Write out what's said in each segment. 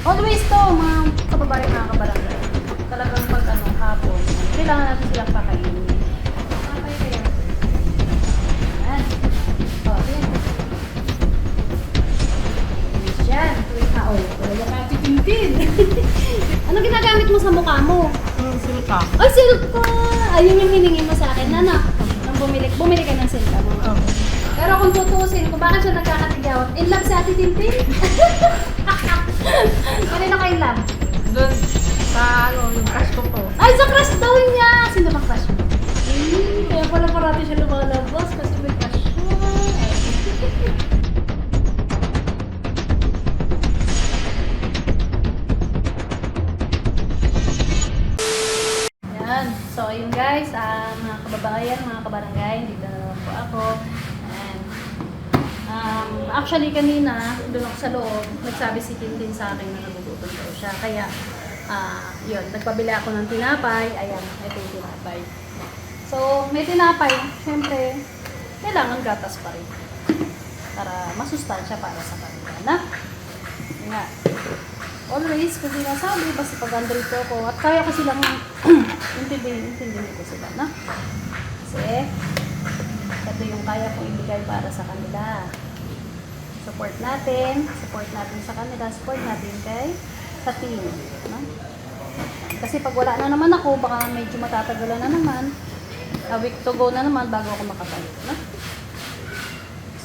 Always to, mga kababayan, mga kabarangay. Talagang pag hapon, kailangan natin silang pakainin. Okay kayo. Ayan. O, yan. Yan. Tuwing haol. Talaga ka titintin. Ano ginagamit mo sa mukha mo? Silka. Ay, silka! Ayun yung hiningi mo sa akin, Nana. Nang bumili ka ng silka mo. Pero kung tutuusin, kung bakit siya nagkakatigyawat, in love si Ate Tintin? Kanina ka in love? Doon sa yung crush ko po. Ay, sa crush daw niya! Sino bang crush mo? Kaya pala parati siya lumalabas kasi may crush siya. Yan. So, ayun guys, mga kababayan, mga kabarangay, dito na naman po ako. And, actually, kanina, doon ako sa loob, nagsabi si Tintin sa akin na nagugutom daw siya. Kaya, yun, nagpabili ako ng tinapay. Ayan, ito yung tinapay. So, may tinapay. Siyempre, kailangan gatas pa rin. Para masustansya para sa kanila, na? Yun nga. Always, kung sinasabi, basta pag andrito ko, at kaya ko silang intindihin ko sila, na? Kasi, ito yung kaya kong ibigay para sa kanila. Support natin sa kanila, support natin sa team, no? Kasi pag wala na naman ako, baka medyo matatagalan na naman, a week to go na naman bago ako makabalik, no?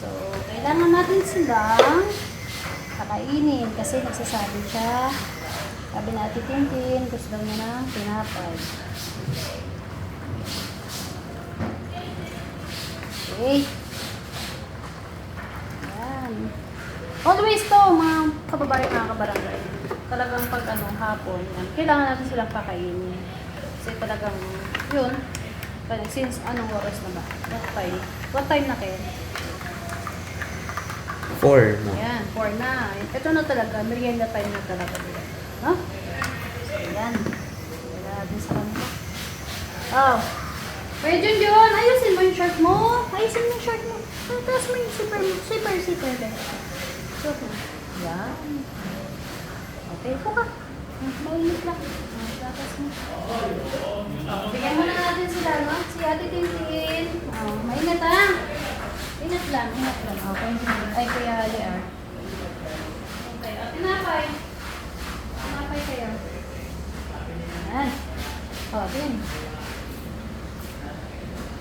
So, kailangan natin silang kakainin kasi nagsasabi siya, sabi na Ate Tintin, gusto daw niya ng tinapay. Okay. Yan. Always to, mga kababayan, mga kabarangay. Talagang pag hapon, yan, kailangan natin silang pakainin. Kasi talagang, yun, since anong oras na ba? What time na kayo? 4 na. Ayan, 4 na. Ito na talaga, merienda time na talaga nila. No? So, ayan. Kaya natin sa kanila. Oh. Kuya Junjun, ayusin mo yung shirt mo. Ayusin mo yung shirt mo. Tapos mo yung zipper mo. Zipper. So, yan. Okay, po ka. Mainit lang. Tapos mo. Bigyan mo na natin sila, no? Si Ate Tintin. Mainit ha. Ingat lang. Okay, ay kuya LR. Okay, tinapay. Tinapay kayo. Ayan. Din.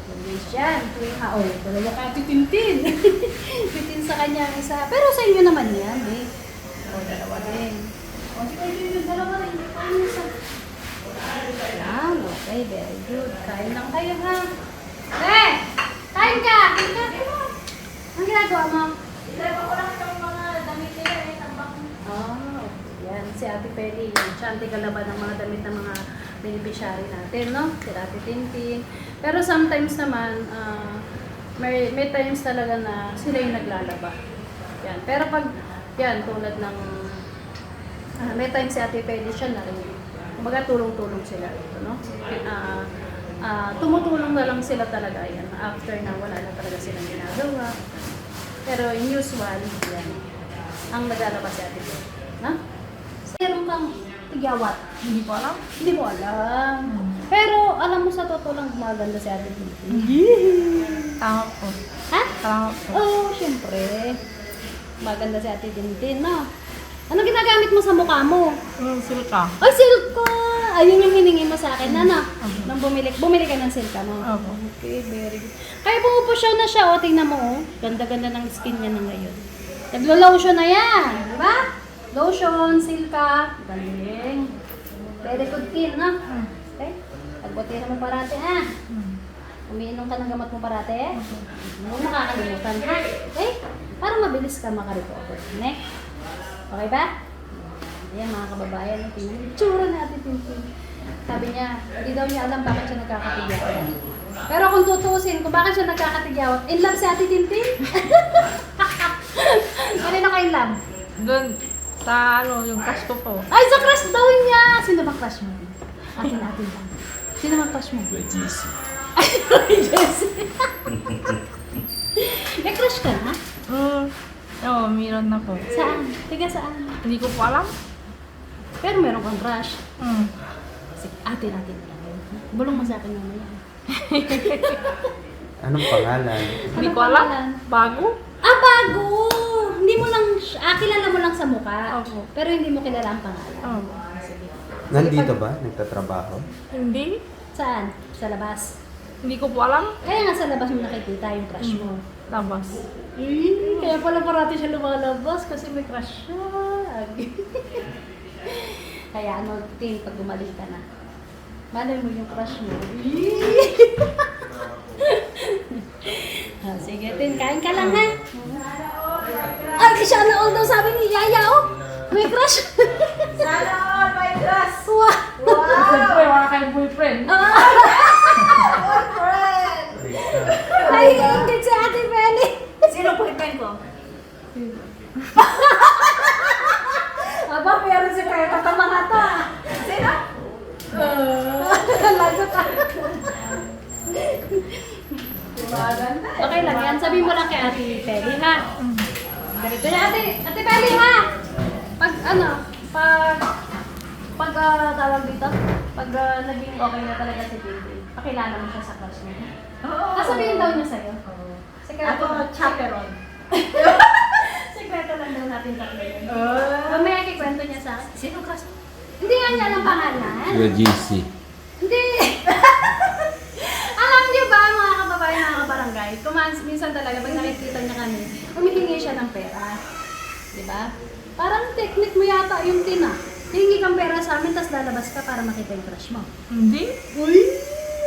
English yan. Tuwing haol. Talaga ka titintin. Titin sa kanya ang isa. Pero sa inyo naman yan, eh. Dalawa din. Sige, yung dalawa rin. Hindi pa ang isa. Yan. Okay, very good. Kain lang kayo, ha? Kain ka! Ang ginagawa mo? Ilaba ko lang itong mga damit nila tambak mo. Yan. Si Ate Peli. Siya ang tigalaban ng mga damit ng mga beneficiary natin, no? Si Ate Tintin. Pero sometimes naman, may times talaga na sila yung naglalaba. Yan. Pero pag, yan, tulad ng, may times si Ate Peli siya na rin. Kumbaga tulong-tulong sila dito, no? Tumutulong na lang sila talaga yan after na wala na talaga silang ginagawa. Pero in usual, yan, ang naglalabas si Ate Peli. Na? Meron kang tigyawat. Hindi ko alam. Hindi mo alam. Pero alam mo sa totoo lang maganda si Ate Tintin. Tama po. Ha? Tama po. Oo, syempre. Maganda si Ate Tintin, no? Ano ginagamit mo sa mukha mo? Silka. Ay, silka! Ayun yung hiningi mo sa akin, Nana. Nang bumili ka ng silka mo. Opo. Okay, very good. Kaya pumupusyaw na siya, o tingnan mo, oh. Ganda-ganda ng skin niya na ngayon. Naglo-lotion na yan, di ba? Lotion, silka, galing. Very good skin, no? Okay? Pagbutihan mo parati, ha? Umiinom ka ng gamot mo parati, eh? Hindi mo makakalimutan, ha? Okay? Para mabilis ka makarecover. Next. Okay ba? Ayan mga kababayan, tingnan yung itsura natin, Tintin. Sabi niya, hindi daw niya alam bakit siya nagkakatigyawat. Pero kung tutuusin, kung bakit siya nagkakatigyawat, in love si Ate Tintin? Kanina ka in love? Doon sa yung crush ko po. Ay, sa crush daw niya! Sino ba crush mo? Atin lang. Sino ba crush mo? GC. Ay, Jessie. May crush ka na? Oo, meron na po. Saan? Tiga saan? Hindi ko po alam. Pero meron kang crush. Hmm. Sige, atin na lang yun. Bulong mo sa akin mamaya. Anong pangalan? Hindi ko pangalan? alam. Bago? Ah, bago! Hindi mo lang, kilala mo lang sa mukha. Opo. Pero hindi mo kilala ang pangalan. Oo. Sige. Nandito ba? Nagtatrabaho? Hindi. Saan? Sa labas. Hindi ko po alam. Kaya nga sa labas mo nakikita yung crush mo. Labas. Kaya pala parati siya lumalabas kasi may crush siya. Kaya ano, Tin, pag bumalik ka na, malay mo yung crush mo. Sige, Tin, kain ka lang ha. Ay, siya na all daw sabi ni Yaya, oh. May crush. Sana all my crush! Wow. Siyempre, wala kayong boyfriend. Friend! Ay, ingit si Ate Penny. Sino boyfriend ko? Aba, meron si Kaya katama nga to ah. Sino? Lagot ah. Maganda eh. Okay lang yan. Sabihin mo lang kay Ate Peli, ha? Ganito na, Ate Peli, ha? Tawag dito, naging okay na talaga si Baby, pakilala mo siya sa crush mo. Oo. Sasabihin daw niya sa'yo. Sekreto. Ako, chaperon. Sekreto lang daw natin tatlo yun. Oh. Mamaya kikwento niya sa akin. Sino crush mo? Hindi nga niya alam pangalan. Kuya GC. Hindi. Alam niyo ba, mga kababayan, mga kabarangay, minsan talaga, pag nakikita niya kami, humihingi siya ng pera. Di ba? Parang technique mo yata yung tina. Hingi kang pera sa amin, tapos lalabas ka para makita yung crush mo. Hindi. Uy!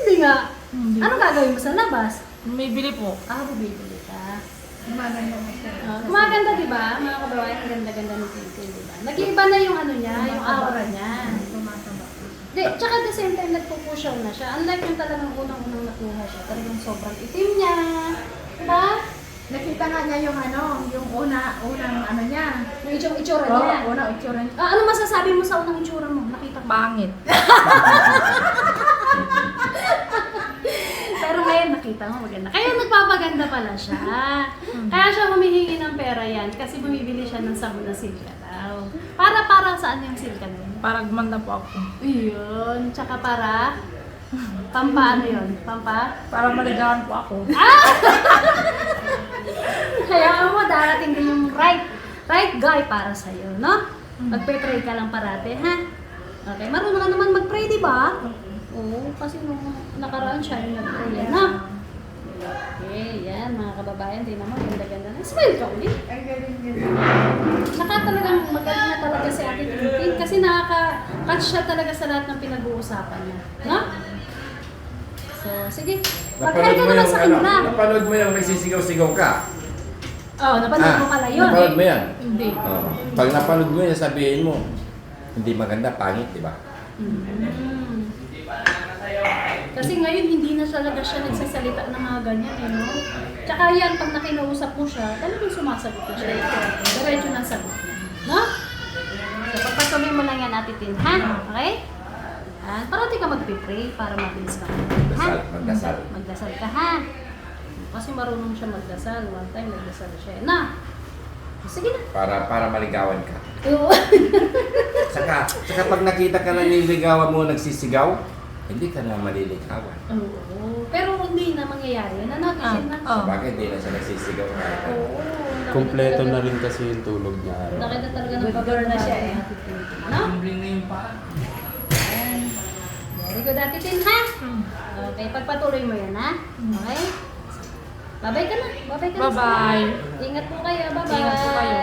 Hindi nga. Hindi. Anong gagawin mo sa labas? May bili po. Bumibili ka. Gumaganda mo siya. Kumaganda, di ba? Mga kababayan, ang ganda-ganda ng Tintin, di ba? Nag-iiba na yung ano niya, yung aura niya. Tumataba. Di, tsaka at the same time, nagpupusyaw na siya. Unlike yung talagang unang-unang nakuha siya. Talagang sobrang itim niya. Diba? Nakita nga niya yung yung unang ano niya. Yung itsura niya. Oo, unang itsura niya. Ano masasabi mo sa unang itsura mo? Nakita ko. Pangit. Pero ngayon nakita mo maganda. Kaya nagpapaganda pala siya. Kaya siya humihingi ng pera yan kasi bumibili siya ng sabon na silka daw. Para saan yung silka na yun? Para gumanda po ako. Yun. Tsaka para ano yun? Para maligawan po ako. Kaya mo, darating din yung right guy para sa'yo, no? Magpe-pray ka lang parate, ha? Okay, marunong ka naman mag-pray, di ba? Oo, kasi nung nakaraan siya yung nag-pray, no? Okay, yan, mga kababayan, din naman, ganda-ganda na. Smile ka ulit. Ang galing. Saka talagang magaling na talaga si Ate Tintin kasi nakaka-catch siya talaga sa lahat ng pinag-uusapan niya, no? So, sige. Mag-hi ka naman sa kanila. Napanood mo yung may sisigaw-sigaw ka? Oo, napanood mo pala yun. Napanood mo yan? Hindi. Oh. Pag napanood mo yan, sabihin mo, hindi maganda, pangit, di ba? Mm. Kasi ngayon hindi na talaga siya nagsasalita ng mga ganyan eh, no? Tsaka yan, pag nakinausap mo siya, talagang sumasagot na siya. Diretso na sagot niya. No? So, pagpatuloy mo lang yan, Ate Tin, ha? Okay? Parati ka magpipray para mabilis ka. Magdasal, magdasal. Magdasal ka, ha? Kasi marunong siya magdasal. One time, nagdasal siya. Na! Sige na. Para maligawan ka. Oo. Saka pag nakita ka na nililigawan mo nagsisigaw, hindi ka na maliligawan. Oo. Pero hindi na mangyayari. Nanagisin na. Oo. Bakit hindi na siya nagsisigaw? Oo. Kompleto na rin kasi yung tulog niya araw. Nakita talaga ng Good pagkaroon girl na siya eh. No? Bling na yung pa. Ayan. Very good, Ate Tin, ha? Hmm. Okay, pagpatuloy mo yan, ha? Okay? Babay ka na. Babay ka na. Bye-bye. Ingat po kayo. Bye-bye. Ingat po kayo.